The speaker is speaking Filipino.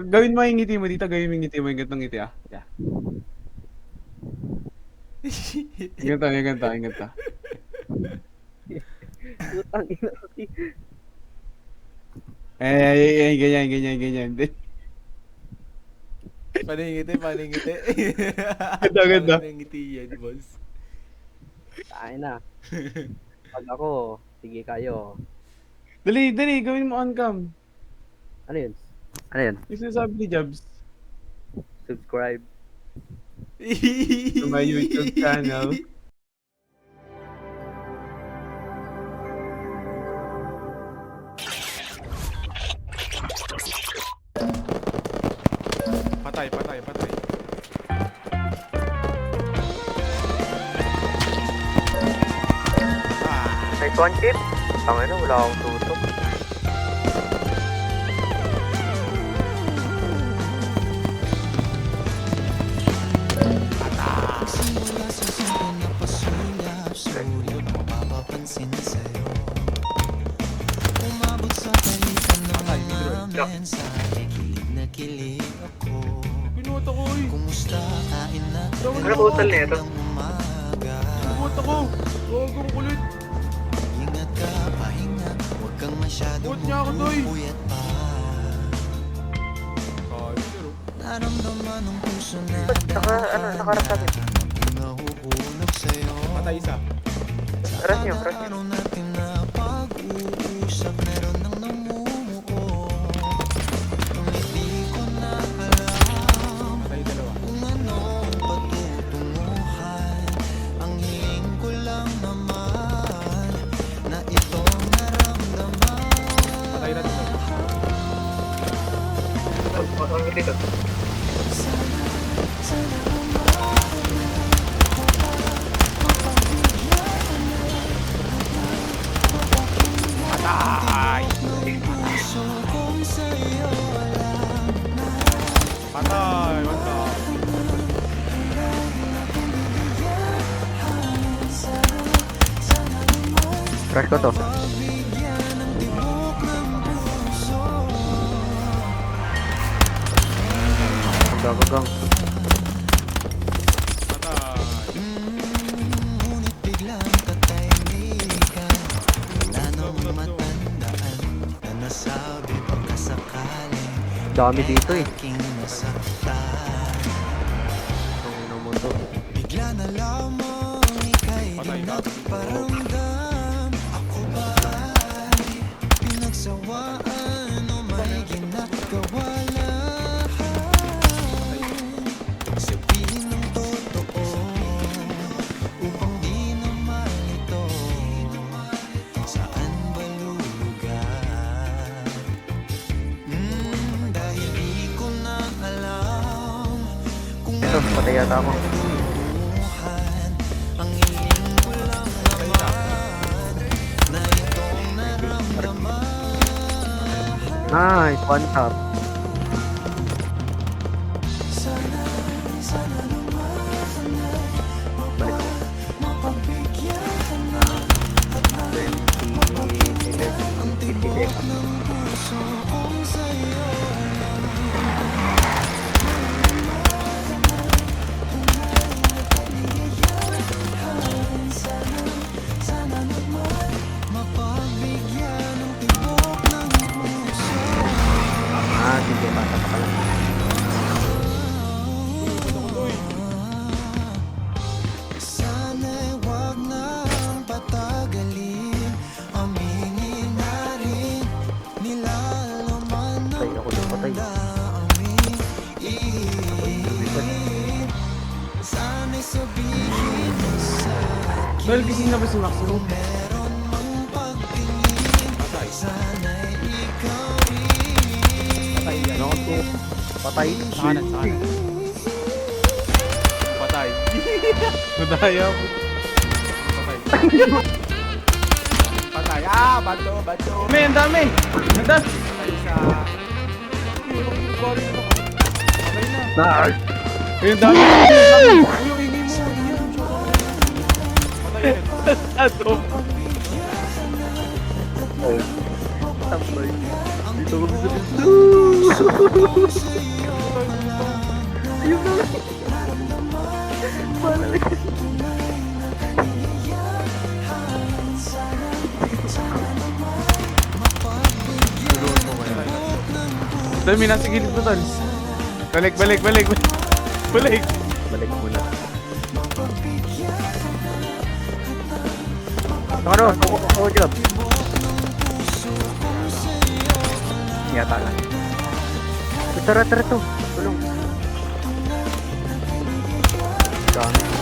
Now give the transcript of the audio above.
Gawin mo yung ngiti mo dito, gawin mo yung ngiti mo, yung gantong ngiti ah. Yeah. Yung ganito, yung ganito, yung ganito. Putang ina. Ganyan, ganyan, ganyan. Paningiti, paningiti. Ganda, ganda. Paningiti yan, boss. Tayo na. Pag ako, sige kayo. Dali, dali, gawin mo on cam. Ano yun? Ano yun? Yung sinasabi ni Jobs. Subscribe. To my YouTube channel. Patay, patay, patay. Nice one, Chip. Tama na, wala akong tutok. Pinuto ko eh. Ano po utal nito? Pinuto ko. Gagong kulit. Buot niya ako doy. Saka, ano, nakarap sa akin. Patay isa. Aras nyo, aras nyo. Patay dalawa. Patay na dito. Ang dito. Patay! Patay! Patay! Crush ko to. Gagang. Patay! Dami dito eh. Ang ino mo to. Patay ka. Ito, patay yata ako. Nice, one tap. Balik ako. 50. Sige, bata pa pala. Patay ako na patay. Well, gising na ba si Maximo? Ano to? Patay. Sa kanan, sa kanan. Patay. Madaya ako. Patay. Patay. Bato, bato. May, ang dami! Ganda! Patay isa. Patay na. Nice. Yung dami! Uy, yung ingay mo. Patay ulit. Ato! Tambay. Ayun na. Paano na? Tol, may nasa gilid mo, tol. Balik, balik, balik. Balik. Balik muna. Ano? Ako job. Yata lang. Tara, tara to. Tulong. Dami.